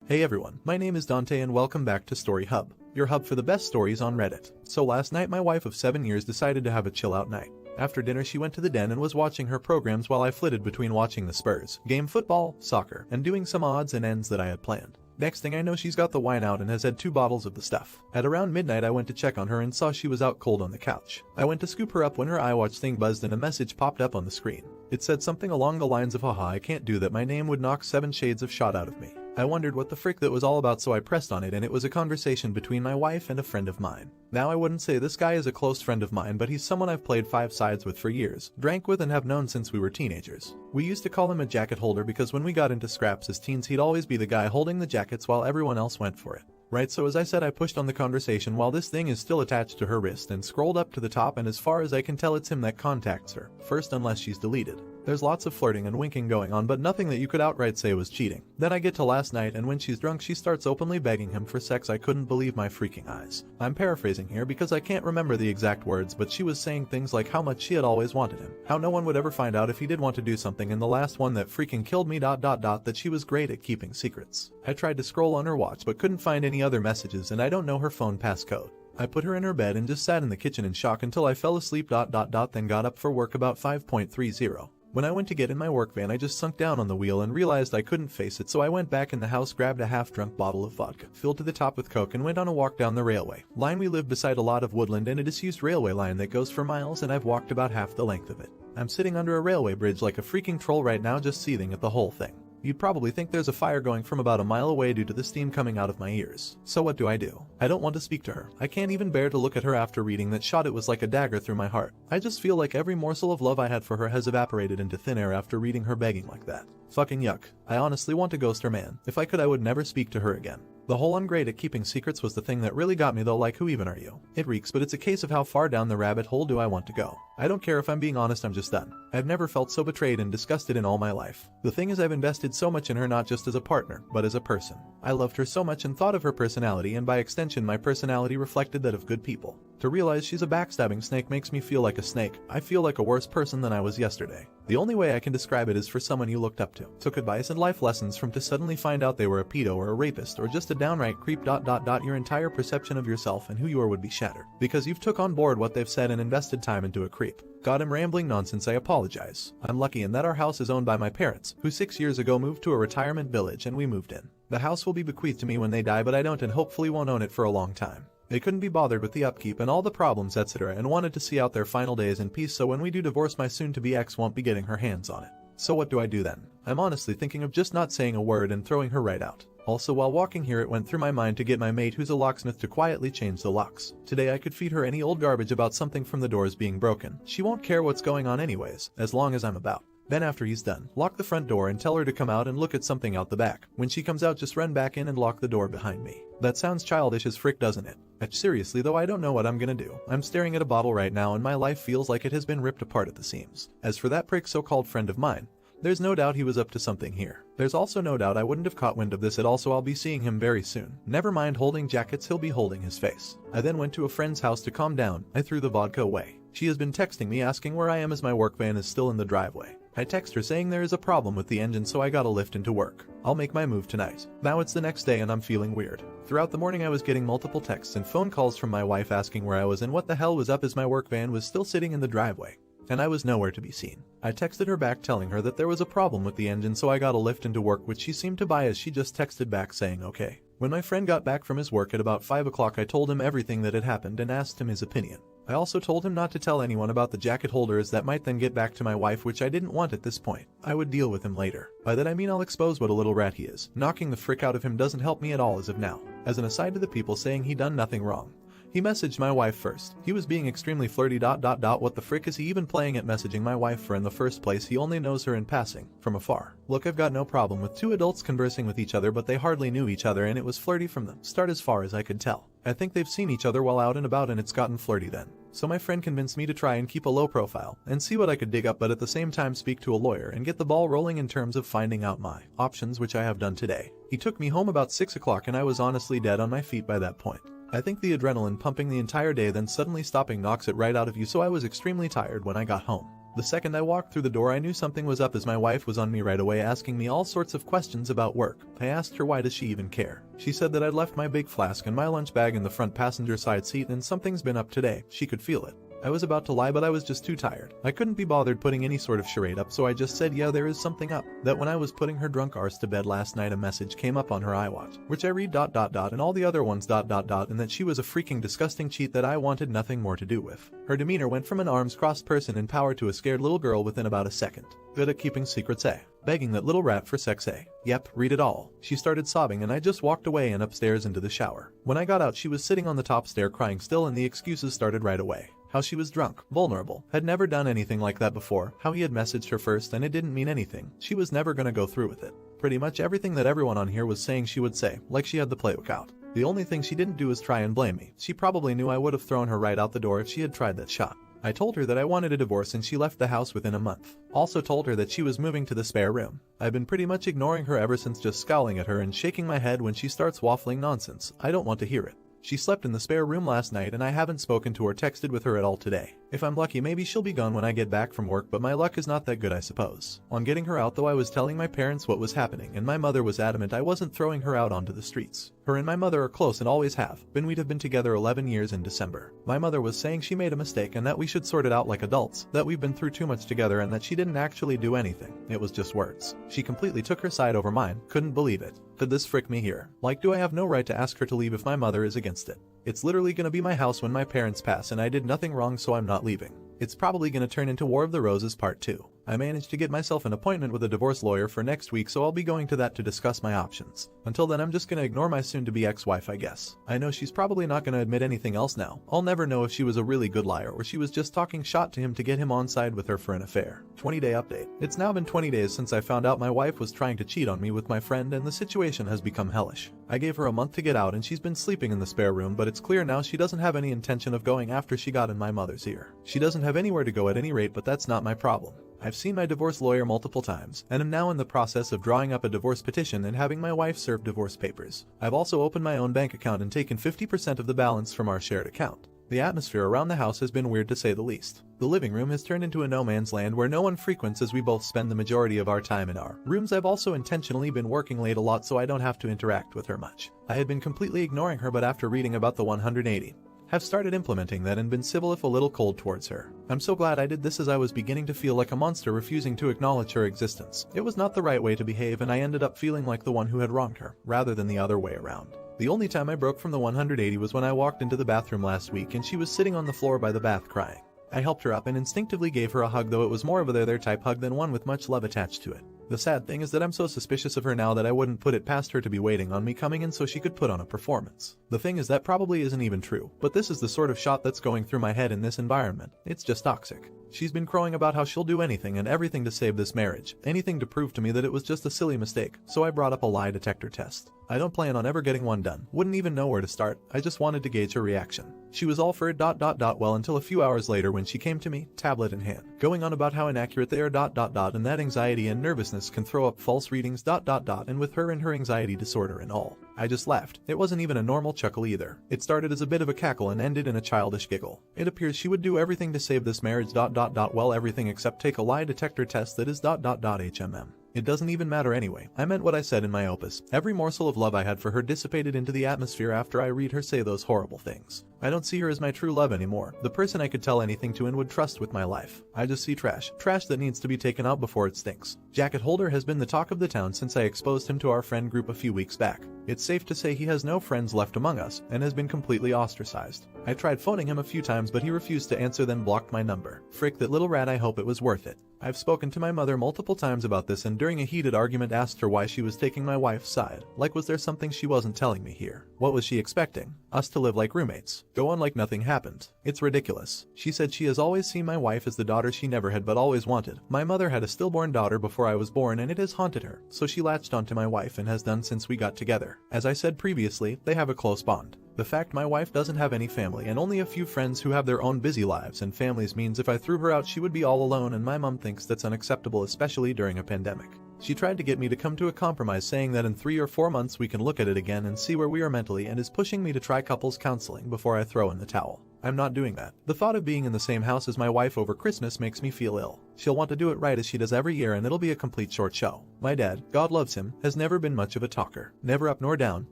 Hey everyone, my name is Dante and welcome back to Story Hub, your hub for the best stories on Reddit. So last night my wife of 7 years decided to have a chill out night. After dinner she went to the den and was watching her programs while I flitted between watching the Spurs game, football, soccer, and doing some odds and ends that I had planned. Next thing I know she's got the wine out and has had 2 bottles of the stuff. At around midnight I went to check on her and saw she was out cold on the couch. I went to scoop her up when her iWatch thing buzzed and a message popped up on the screen. It said something along the lines of haha I can't do that, my name would knock 7 shades of shot out of me. I wondered what the frick that was all about, so I pressed on it and it was a conversation between my wife and a friend of mine. Now I wouldn't say this guy is a close friend of mine, but he's someone I've played 5 sides with for years, drank with and have known since we were teenagers. We used to call him a jacket holder because when we got into scraps as teens he'd always be the guy holding the jackets while everyone else went for it. Right, so as I said I pushed on the conversation while this thing is still attached to her wrist and scrolled up to the top, and as far as I can tell it's him that contacts her first unless she's deleted. There's lots of flirting and winking going on, but nothing that you could outright say was cheating. Then I get to last night and when she's drunk she starts openly begging him for sex. I couldn't believe my freaking eyes. I'm paraphrasing here because I can't remember the exact words, but she was saying things like how much she had always wanted him, how no one would ever find out if he did want to do something, and the last one that freaking killed me ... that she was great at keeping secrets. I tried to scroll on her watch but couldn't find any other messages and I don't know her phone passcode. I put her in her bed and just sat in the kitchen in shock until I fell asleep ... then got up for work about 5:30. When I went to get in my work van I just sunk down on the wheel and realized I couldn't face it, so I went back in the house, grabbed a half-drunk bottle of vodka, filled to the top with Coke, and went on a walk down the railway line. We live beside a lot of woodland and a disused railway line that goes for miles, and I've walked about half the length of it. I'm sitting under a railway bridge like a freaking troll right now, just seething at the whole thing. You'd probably think there's a fire going from about a mile away due to the steam coming out of my ears. So what do? I don't want to speak to her. I can't even bear to look at her after reading that shot. It was like a dagger through my heart. I just feel like every morsel of love I had for her has evaporated into thin air after reading her begging like that. Fucking yuck. I honestly want to ghost her, man. If I could I would never speak to her again. The whole I'm great at keeping secrets was the thing that really got me though, like who even are you? It reeks, but it's a case of how far down the rabbit hole do I want to go. I don't care if I'm being honest, I'm just done. I've never felt so betrayed and disgusted in all my life. The thing is I've invested so much in her, not just as a partner, but as a person. I loved her so much and thought of her personality, and by extension my personality reflected that of good people. To realize she's a backstabbing snake makes me feel like a snake. I feel like a worse person than I was yesterday. The only way I can describe it is for someone you looked up to, took advice and life lessons from, to suddenly find out they were a pedo or a rapist or just a downright creep ... Your entire perception of yourself and who you are would be shattered because you've took on board what they've said and invested time into a creep. God, I'm rambling nonsense, I apologize. I'm lucky in that our house is owned by my parents, who 6 years ago moved to a retirement village and we moved in. The house will be bequeathed to me when they die, but I don't and hopefully won't own it for a long time. They couldn't be bothered with the upkeep and all the problems etc. and wanted to see out their final days in peace, so when we do divorce my soon-to-be ex won't be getting her hands on it. So what do I do then? I'm honestly thinking of just not saying a word and throwing her right out. Also, while walking here it went through my mind to get my mate who's a locksmith to quietly change the locks. Today I could feed her any old garbage about something from the doors being broken. She won't care what's going on anyways, as long as I'm about. Then after he's done, lock the front door and tell her to come out and look at something out the back. When she comes out just run back in and lock the door behind me. That sounds childish as frick, doesn't it? Seriously though, I don't know what I'm gonna do. I'm staring at a bottle right now and my life feels like it has been ripped apart at the seams. As for that prick so-called friend of mine, there's no doubt he was up to something here. There's also no doubt I wouldn't have caught wind of this at all, so I'll be seeing him very soon. Never mind holding jackets, he'll be holding his face. I then went to a friend's house to calm down. I threw the vodka away. She has been texting me asking where I am as my work van is still in the driveway. I text her saying there is a problem with the engine, so I got a lift into work. I'll make my move tonight. Now it's the next day and I'm feeling weird. Throughout the morning I was getting multiple texts and phone calls from my wife asking where I was and what the hell was up, as my work van was still sitting in the driveway and I was nowhere to be seen. I texted her back telling her that there was a problem with the engine, so I got a lift into work, which she seemed to buy as she just texted back saying okay. When my friend got back from his work at about 5 o'clock I told him everything that had happened and asked him his opinion. I also told him not to tell anyone about the jacket holder, as that might then get back to my wife, which I didn't want at this point. I would deal with him later. By that I mean I'll expose what a little rat he is. Knocking the frick out of him doesn't help me at all as of now. As an aside to the people saying he done nothing wrong, he messaged my wife first. He was being extremely flirty ... What the frick is he even playing at messaging my wife for in the first place? He only knows her in passing, from afar. Look, I've got no problem with 2 adults conversing with each other, but they hardly knew each other and it was flirty from the start as far as I could tell. I think they've seen each other while out and about and it's gotten flirty then. So my friend convinced me to try and keep a low profile and see what I could dig up, but at the same time speak to a lawyer and get the ball rolling in terms of finding out my options, which I have done today. He took me home about 6 o'clock and I was honestly dead on my feet by that point. I think the adrenaline pumping the entire day then suddenly stopping knocks it right out of you, so I was extremely tired when I got home. The second I walked through the door I knew something was up as my wife was on me right away asking me all sorts of questions about work. I asked her why does she even care. She said that I'd left my big flask and my lunch bag in the front passenger side seat and something's been up today. She could feel it. I was about to lie, but I was just too tired. I couldn't be bothered putting any sort of charade up, so I just said yeah, there is something up. That when I was putting her drunk arse to bed last night a message came up on her iWatch, which I read ... and all the other ones ... and that she was a freaking disgusting cheat that I wanted nothing more to do with. Her demeanor went from an arms crossed person in power to a scared little girl within about a second. Good at keeping secrets, eh? Begging that little rat for sex, eh? Yep, read it all. She started sobbing and I just walked away and upstairs into the shower. When I got out she was sitting on the top stair crying still and the excuses started right away. How she was drunk, vulnerable, had never done anything like that before, how he had messaged her first and it didn't mean anything, she was never gonna go through with it. Pretty much everything that everyone on here was saying she would say, like she had the playbook out. The only thing she didn't do is try and blame me. She probably knew I would have thrown her right out the door if she had tried that shot. I told her that I wanted a divorce and she left the house within a month. Also told her that she was moving to the spare room. I've been pretty much ignoring her ever since, just scowling at her and shaking my head when she starts waffling nonsense. I don't want to hear it. She slept in the spare room last night and I haven't spoken to or texted with her at all today. If I'm lucky maybe she'll be gone when I get back from work, but my luck is not that good I suppose. On getting her out though I was telling my parents what was happening and my mother was adamant I wasn't throwing her out onto the streets. Her and my mother are close and always have been. We'd have been together 11 years in December. My mother was saying she made a mistake and that we should sort it out like adults, that we've been through too much together and that she didn't actually do anything. It was just words. She completely took her side over mine. Couldn't believe it. Could this frick me here? Like, do I have no right to ask her to leave if my mother is against it? It's literally gonna be my house when my parents pass and I did nothing wrong, so I'm not leaving. It's probably gonna turn into War of the Roses Part 2. I managed to get myself an appointment with a divorce lawyer for next week, so I'll be going to that to discuss my options. Until then I'm just gonna ignore my soon-to-be ex-wife, I guess. I know she's probably not gonna admit anything else now. I'll never know if she was a really good liar or she was just talking shot to him to get him on side with her for an affair. 20-day update. It's now been 20 days since I found out my wife was trying to cheat on me with my friend and the situation has become hellish. I gave her a month to get out and she's been sleeping in the spare room, but it's clear now she doesn't have any intention of going after she got in my mother's ear. She doesn't have anywhere to go at any rate, but that's not my problem. I've seen my divorce lawyer multiple times, and am now in the process of drawing up a divorce petition and having my wife serve divorce papers. I've also opened my own bank account and taken 50% of the balance from our shared account. The atmosphere around the house has been weird to say the least. The living room has turned into a no man's land where no one frequents as we both spend the majority of our time in our rooms. I've also intentionally been working late a lot so I don't have to interact with her much. I had been completely ignoring her, but after reading about the 180, have started implementing that and been civil if a little cold towards her. I'm so glad I did this, as I was beginning to feel like a monster refusing to acknowledge her existence. It was not the right way to behave and I ended up feeling like the one who had wronged her, rather than the other way around. The only time I broke from the 180 was when I walked into the bathroom last week and she was sitting on the floor by the bath crying. I helped her up and instinctively gave her a hug, though it was more of a there type hug than one with much love attached to it. The sad thing is that I'm so suspicious of her now that I wouldn't put it past her to be waiting on me coming in so she could put on a performance. The thing is that probably isn't even true, but this is the sort of shot that's going through my head in this environment. It's just toxic. She's been crowing about how she'll do anything and everything to save this marriage, anything to prove to me that it was just a silly mistake, so I brought up a lie detector test. I don't plan on ever getting one done, wouldn't even know where to start, I just wanted to gauge her reaction. She was all for it ... well until a few hours later when she came to me, tablet in hand, going on about how inaccurate they are ... and that anxiety and nervousness can throw up false readings ... and with her and her anxiety disorder and all. I just laughed. It wasn't even a normal chuckle either. It started as a bit of a cackle and ended in a childish giggle. It appears she would do everything to save this marriage ... well everything except take a lie detector test that is ... HMM. It doesn't even matter anyway. I meant what I said in my opus. Every morsel of love I had for her dissipated into the atmosphere after I read her say those horrible things. I don't see her as my true love anymore, the person I could tell anything to and would trust with my life. I just see trash. Trash that needs to be taken out before it stinks. Jacket Holder has been the talk of the town since I exposed him to our friend group a few weeks back. It's safe to say he has no friends left among us, and has been completely ostracized. I tried phoning him a few times but he refused to answer, then blocked my number. Frick that little rat, I hope it was worth it. I've spoken to my mother multiple times about this and during a heated argument asked her why she was taking my wife's side. Like, was there something she wasn't telling me here? What was she expecting? Us to live like roommates? Go on like nothing happened? It's ridiculous. She said she has always seen my wife as the daughter she never had but always wanted. My mother had a stillborn daughter before I was born and it has haunted her, so she latched onto my wife and has done since we got together. As I said previously, they have a close bond. The fact my wife doesn't have any family and only a few friends who have their own busy lives and families means if I threw her out she would be all alone, and my mom thinks that's unacceptable, especially during a pandemic. She tried to get me to come to a compromise, saying that in 3 or 4 months we can look at it again and see where we are mentally, and is pushing me to try couples counseling before I throw in the towel. I'm not doing that. The thought of being in the same house as my wife over Christmas makes me feel ill. She'll want to do it right as she does every year, and it'll be a complete short show. My dad, God loves him, has never been much of a talker. Never up nor down,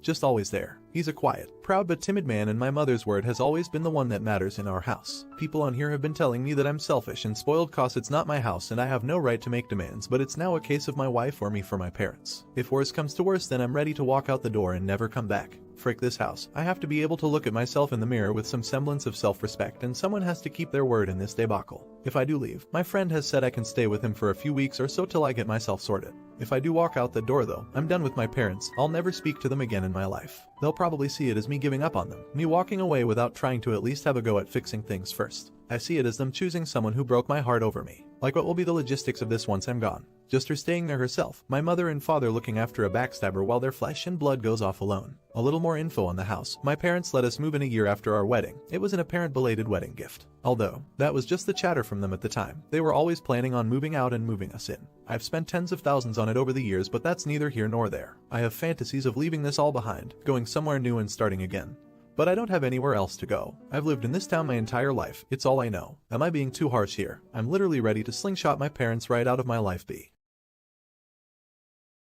just always there. He's a quiet, proud but timid man, and my mother's word has always been the one that matters in our house. People on here have been telling me that I'm selfish and spoiled cause it's not my house and I have no right to make demands, but it's now a case of my wife or me for my parents. If worse comes to worse, then I'm ready to walk out the door and never come back. Frick this house. I have to be able to look at myself in the mirror with some semblance of self-respect, and someone has to keep their word in this debacle. If I do leave, my friend has said I can stay with him for a few weeks or so till I get myself sorted. If I do walk out the door though, I'm done with my parents. I'll never speak to them again in my life. They'll probably see it as me giving up on them, me walking away without trying to at least have a go at fixing things first. I see it as them choosing someone who broke my heart over me. Like, what will be the logistics of this once I'm gone? Just her staying there herself, my mother and father looking after a backstabber while their flesh and blood goes off alone. A little more info on the house. My parents let us move in a year after our wedding. It was an apparent belated wedding gift. Although, that was just the chatter from them at the time. They were always planning on moving out and moving us in. I've spent tens of thousands on it over the years, but that's neither here nor there. I have fantasies of leaving this all behind, going somewhere new and starting again. But I don't have anywhere else to go. I've lived in this town my entire life. It's all I know. Am I being too harsh here? I'm literally ready to slingshot my parents right out of my life.